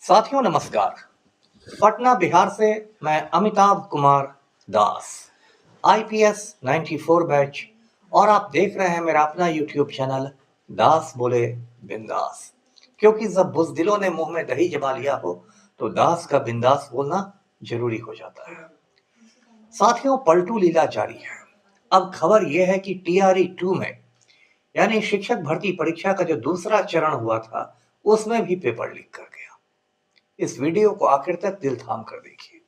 साथियों नमस्कार। पटना बिहार से मैं अमिताभ कुमार दास, आईपीएस 94 बैच, और आप देख रहे हैं मेरा अपना यूट्यूब चैनल दास बोले बिंदास। क्योंकि जब बुज़दिलों ने मुंह में दही जमा लिया हो तो दास का बिंदास बोलना जरूरी हो जाता है। साथियों, पलटू लीला जारी है। अब खबर यह है कि टीआरई 2 में यानी शिक्षक भर्ती परीक्षा का जो दूसरा चरण हुआ था उसमें भी पेपर लीक कर गया। इस वीडियो को आखिर तक दिल थाम कर देखिए।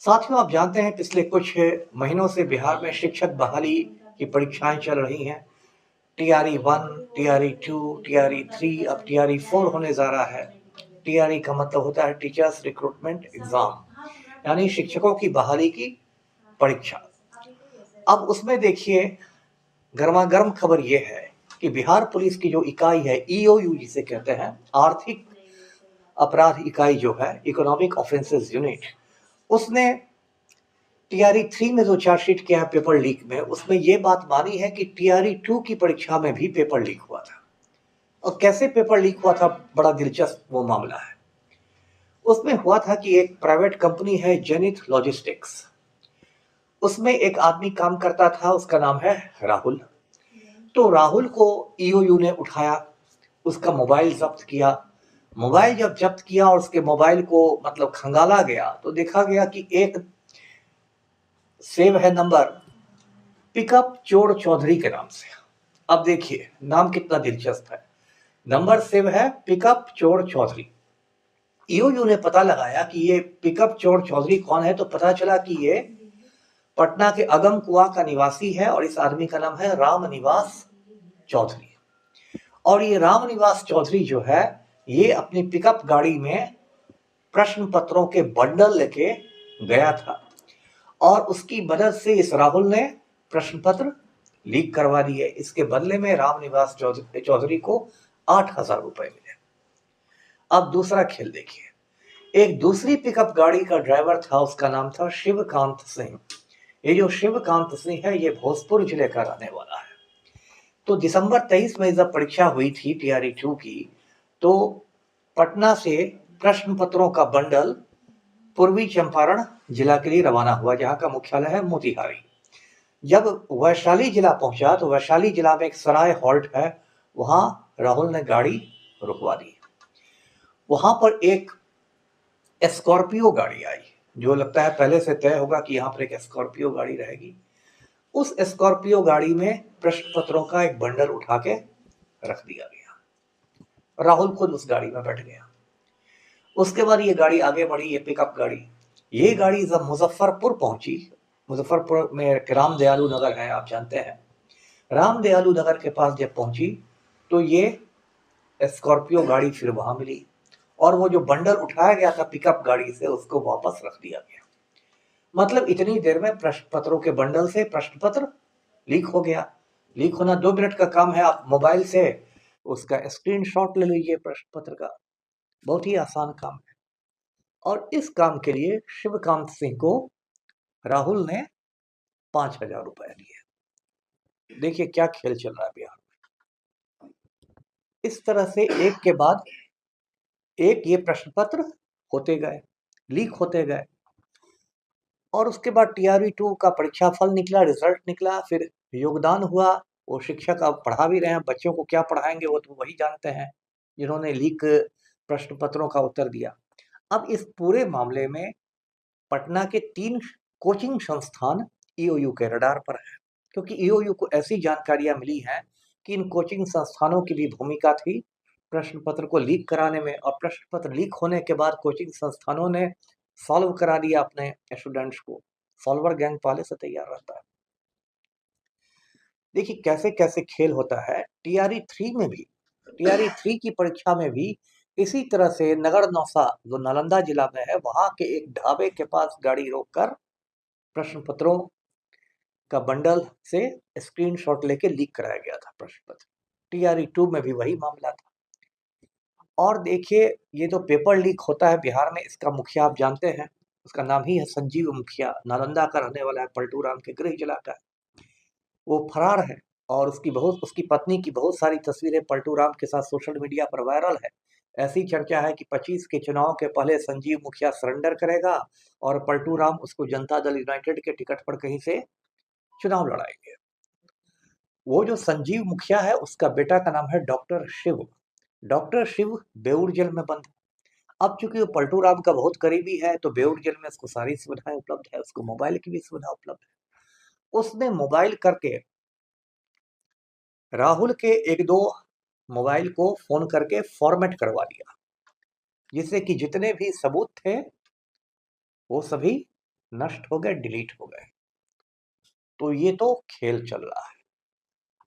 साथियों, आप जानते हैं पिछले कुछ महीनों से बिहार में शिक्षक बहाली की परीक्षाएं चल रही हैं। टीआरई 1, टीआरई 2, टीआरई 3, अब टीआरई 4 होने जा रहा है। टीआरई का मतलब होता है टीचर्स रिक्रूटमेंट एग्जाम, यानी शिक्षकों की बहाली की परीक्षा। अब उसमें देखिए, गर्मागर्म खबर यह है कि बिहार पुलिस की जो इकाई है, ईओयू जिसे कहते हैं, आर्थिक अपराध इकाई जो है, इकोनॉमिक ऑफेंसेस यूनिट, उसने टीआरई 3 में जो चार्जशीट किया है पेपर लीक में, उसमें यह बात मानी है कि टीआरई 2 की परीक्षा में भी पेपर लीक हुआ था। और कैसे पेपर लीक हुआ था, बड़ा दिलचस्प वो मामला है। उसमें हुआ था कि एक प्राइवेट कंपनी है जेनिथ लॉजिस्टिक्स, उसमें एक आदमी काम करता था, उसका नाम है राहुल। तो राहुल को ईओयू ने उठाया, उसका मोबाइल जब्त किया। मोबाइल जब जब्त किया और उसके मोबाइल को मतलब खंगाला गया तो देखा गया कि एक सेव है नंबर पिकअप चोर चौधरी के नाम से। अब देखिए नाम कितना दिलचस्प है, नंबर सेव है पिकअप चोर चौधरी। ईओयू ने पता लगाया कि ये पिकअप चोर चौधरी कौन है, तो पता चला कि ये पटना के अगम कुआं का निवासी है और इस आदमी का नाम है रामनिवास चौधरी। और ये रामनिवास चौधरी जो है, ये अपनी पिकअप गाड़ी में प्रश्न पत्रों के बंडल लेके गया था और उसकी मदद से इस राहुल ने प्रश्न पत्र लीक करवा दिए। इसके बदले में रामनिवास चौधरी को 8,000 रुपए मिले। अब दूसरा खेल देखिए। एक दूसरी पिकअप गाड़ी का ड्राइवर था, उसका नाम था शिवकांत सिंह। ये जो शिवकांत सिंह है, ये भोजपुर जिले का रहने वाला है। तो दिसंबर 23 में जब परीक्षा हुई थी टीआरई 2 की, तो पटना से प्रश्न पत्रों का बंडल पूर्वी चंपारण जिला के लिए रवाना हुआ, जहां का मुख्यालय है मोतिहारी। जब वैशाली जिला पहुंचा तो वैशाली जिला में एक सराय हॉल्ट है, वहां राहुल ने गाड़ी रुकवा दी। वहां पर एक स्कॉर्पियो गाड़ी आई, जो लगता है पहले से तय होगा कि यहाँ पर एक स्कॉर्पियो गाड़ी रहेगी। उस स्कॉर्पियो गाड़ी में प्रश्न पत्रों का एक बंडल उठा के रख दिया गया। राहुल खुद उस गाड़ी में बैठ गया। उसके बाद ये गाड़ी आगे बढ़ी, ये पिकअप गाड़ी। ये गाड़ी जब मुजफ्फरपुर पहुंची, मुजफ्फरपुर में राम दयालु नगर है, आप जानते हैं। राम दयालु नगर के पास जब पहुंची तो ये स्कॉर्पियो गाड़ी फिर वहां मिली और वो जो बंडल उठाया गया था पिकअप गाड़ी से, उसको वापस रख दिया गया। मतलब इतनी देर में प्रश्न पत्रों के बंडल से प्रश्न पत्र लीक हो गया। लीक होना 2 मिनट का काम है। आप मोबाइल से उसका स्क्रीनशॉट ले लीजिए प्रश्न पत्र का, बहुत ही आसान काम है। और इस काम के लिए शिवकांत सिंह को राहुल ने 5,000 रुपए दिए। देखिए क्या खेल चल रहा है बिहार में। इस तरह से एक के बाद एक ये प्रश्न पत्र होते गए, लीक होते गए। और उसके बाद टीआरई 2 का परीक्षा फल निकला, रिजल्ट निकला, फिर योगदान हुआ। वो शिक्षक अब पढ़ा भी रहे हैं, बच्चों को क्या पढ़ाएंगे वो तो वही जानते हैं जिन्होंने लीक प्रश्न पत्रों का उत्तर दिया। अब इस पूरे मामले में पटना के 3 कोचिंग संस्थान ईओयू के रडार पर है, क्योंकि ईओयू को ऐसी जानकारियां मिली हैं कि इन कोचिंग संस्थानों की भी भूमिका थी प्रश्न पत्र को लीक कराने में। और प्रश्न पत्र लीक होने के बाद कोचिंग संस्थानों ने सॉल्व करा दिया अपने स्टूडेंट्स को। सॉल्वर गैंग पहले से तैयार रहता है। देखिए कैसे कैसे खेल होता है। टीआरई 3 में भी, टीआरई 3 की परीक्षा में भी इसी तरह से नगर नौसा जो नालंदा जिला में है, वहां के एक ढाबे के पास गाड़ी रोककर प्रश्न पत्रों का बंडल से स्क्रीनशॉट लेके लीक कराया गया था प्रश्न पत्र। टीआरई 2 में भी वही मामला था। और देखिए ये जो पेपर लीक होता है बिहार में, इसका मुखिया आप जानते हैं, उसका नाम ही है संजीव मुखिया। नालंदा का रहने वाला है, पलटू राम के गृह जिला का है। वो फरार है और उसकी पत्नी की बहुत सारी तस्वीरें पलटू राम के साथ सोशल मीडिया पर वायरल है। ऐसी चर्चा है कि 25 के चुनाव के पहले संजीव मुखिया सरेंडर करेगा और पलटू राम उसको जनता दल यूनाइटेड के टिकट पर कहीं से चुनाव लड़ाएंगे। वो जो संजीव मुखिया है उसका बेटा का नाम है doctor Shiv. Doctor Shiv Beur jail में बंद। अब चूंकि वो पलटू राम का बहुत करीबी है तो बेउर जेल में उसको सारी सुविधाएं उपलब्ध है, उसको मोबाइल की भी सुविधा उपलब्ध है। उसने मोबाइल करके राहुल के एक दो मोबाइल को फोन करके फॉर्मेट करवा दिया, जिससे कि जितने भी सबूत थे वो सभी नष्ट हो गए, डिलीट हो गए। तो ये तो खेल चल रहा है।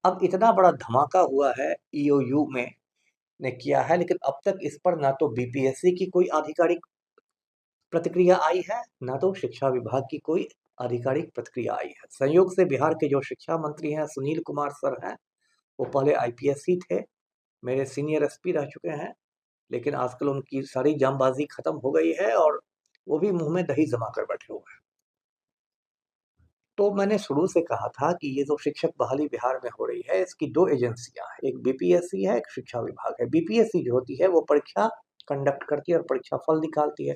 अब इतना बड़ा धमाका हुआ है ईओयू में ने किया है, लेकिन अब तक इस पर ना तो बीपीएससी की कोई आधिकारिक प्रतिक्रिया आई है, ना तो शिक्षा विभाग की कोई आधिकारिक प्रतिक्रिया आई है। संयोग से बिहार के जो शिक्षा मंत्री हैं सुनील कुमार सर हैं, वो पहले आईपीएस ही थे, मेरे सीनियर एसपी रह चुके हैं, लेकिन आजकल उनकी सारी जामबाजी खत्म हो गई है और वो भी मुंह में दही जमा कर बैठे हुए हैं। तो मैंने शुरू से कहा था कि ये जो शिक्षक बहाली बिहार में हो रही है इसकी दो एजेंसियां हैं, एक बीपीएससी है, एक शिक्षा विभाग है। बीपीएससी जो होती है वो परीक्षा कंडक्ट करती है और परीक्षा फल निकालती है।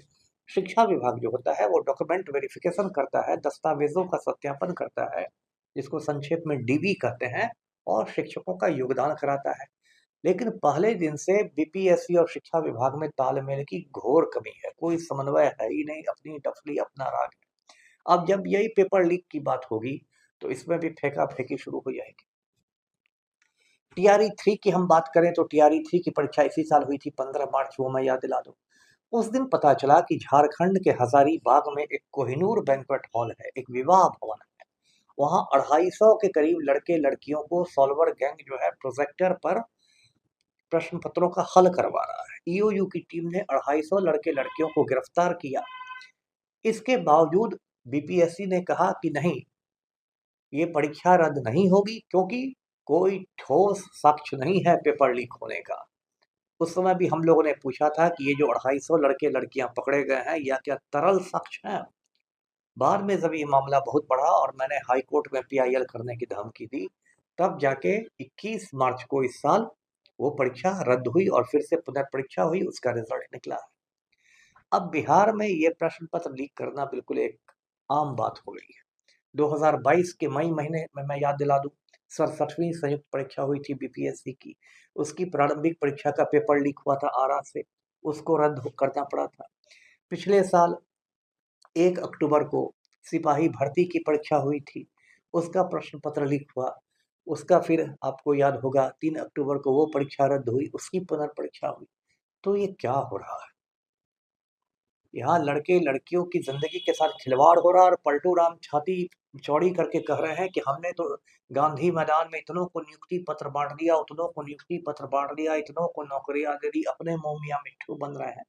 शिक्षा विभाग जो होता है वो डॉक्यूमेंट वेरिफिकेशन करता है, दस्तावेजों का सत्यापन करता है, जिसको संक्षेप में डीबी कहते हैं, और शिक्षकों का योगदान कराता है। लेकिन पहले दिन से बीपीएससी और शिक्षा विभाग में तालमेल की घोर कमी है, कोई समन्वय है ही नहीं, अपनी टफली अपना राग है। अब जब यही पेपर लीक की बात होगी तो इसमें भी फेंका फेंकी शुरू हो जाएगी। टीआरई 3 की हम बात करें तो टीआरई 3 की परीक्षा इसी साल हुई थी 15 मार्च, वो मैं याद दिला दूं। उस दिन पता चला कि झारखंड के हजारीबाग में एक कोहिनूर बैंक्वेट हॉल है, एक विवाह भवन है। वहां 250 के करीब लड़के लड़कियों को सॉल्वर गैंग जो है प्रोजेक्टर पर प्रश्न पत्रों का हल करवा रहा है। ईओयू की टीम ने 250 लड़के लड़कियों को गिरफ्तार किया। इसके बावजूद बीपीएससी ने कहा कि नहीं, ये परीक्षा रद्द नहीं होगी, क्योंकि कोई ठोस साक्ष्य नहीं है पेपर लीक होने का। उस समय भी हम लोगों ने पूछा था कि ये जो 250 लड़के लड़कियां पकड़े गए हैं या क्या तरल साक्ष्य हैं। बाद में जब ये मामला बहुत बढ़ा और मैंने हाई कोर्ट में पीआईएल करने की धमकी दी, तब जाके 21 मार्च को इस साल वो परीक्षा रद्द हुई और फिर से पुनर्परीक्षा हुई, उसका रिजल्ट निकला। अब बिहार में ये प्रश्न पत्र लीक करना बिल्कुल एक आम बात हो गई है। 2022 के मई महीने में मैं याद दिला दूं, 67वीं संयुक्त परीक्षा हुई थी बीपीएससी की। उसकी प्रारंभिक परीक्षा का पेपर लीक हुआ था आरा से, उसको रद्द करना पड़ा था। पिछले साल 1 अक्टूबर को सिपाही भर्ती की परीक्षा हुई थी, उसका प्रश्न पत्र लीक हुआ। उसका फिर आपको याद होगा 3 अक्टूबर को वो परीक्षा रद्द हुई, उसकी पुनर्परीक्षा हुई। तो ये क्या हो रहा है? यहाँ लड़के लड़कियों की जिंदगी के साथ खिलवाड़ हो रहा है और पलटू राम छाती चौड़ी करके कह रहे हैं कि हमने तो गांधी मैदान में इतनों को नियुक्ति पत्र बांट दिया, उतनों को नियुक्ति पत्र बांट दिया, इतनों को नौकरियां दे दी, अपने मुंह मियां मिट्ठू बन रहे हैं।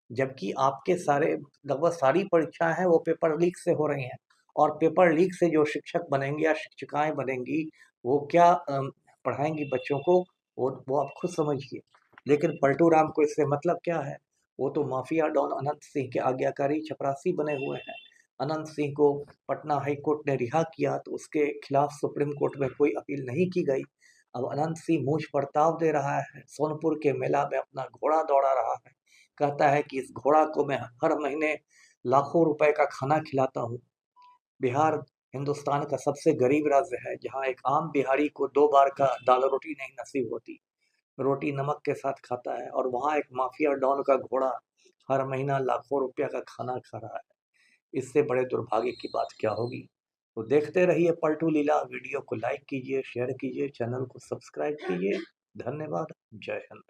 जबकि आपके सारे लगभग सारी परीक्षाएं हैं वो पेपर लीक से हो रही हैं, और पेपर लीक से जो शिक्षक बनेंगे या शिक्षिकाएं बनेंगी वो क्या पढ़ाएंगी बच्चों को, वो आप खुद समझिए। लेकिन पलटू राम को इससे मतलब क्या है? वो तो माफिया डॉन अनंत सिंह के आज्ञाकारी चपरासी बने हुए हैं। अनंत सिंह को पटना हाई कोर्ट ने रिहा किया तो उसके खिलाफ सुप्रीम कोर्ट में कोई अपील नहीं की गई। अब अनंत सिंह मूंछ पर ताव दे रहा है, सोनपुर के मेला में अपना घोड़ा दौड़ा रहा है, कहता है कि इस घोड़ा को मैं हर महीने लाखों रुपए का खाना खिलाता हूँ। बिहार हिंदुस्तान का सबसे गरीब राज्य है, जहाँ एक आम बिहारी को 2 बार का दाल रोटी नहीं नसीब होती, रोटी नमक के साथ खाता है, और वहाँ एक माफिया डॉन का घोड़ा हर महीना लाखों रुपया का खाना खा रहा है। इससे बड़े दुर्भाग्य की बात क्या होगी? तो देखते रहिए पलटू लीला। वीडियो को लाइक कीजिए, शेयर कीजिए, चैनल को सब्सक्राइब कीजिए। धन्यवाद। जय हिंद।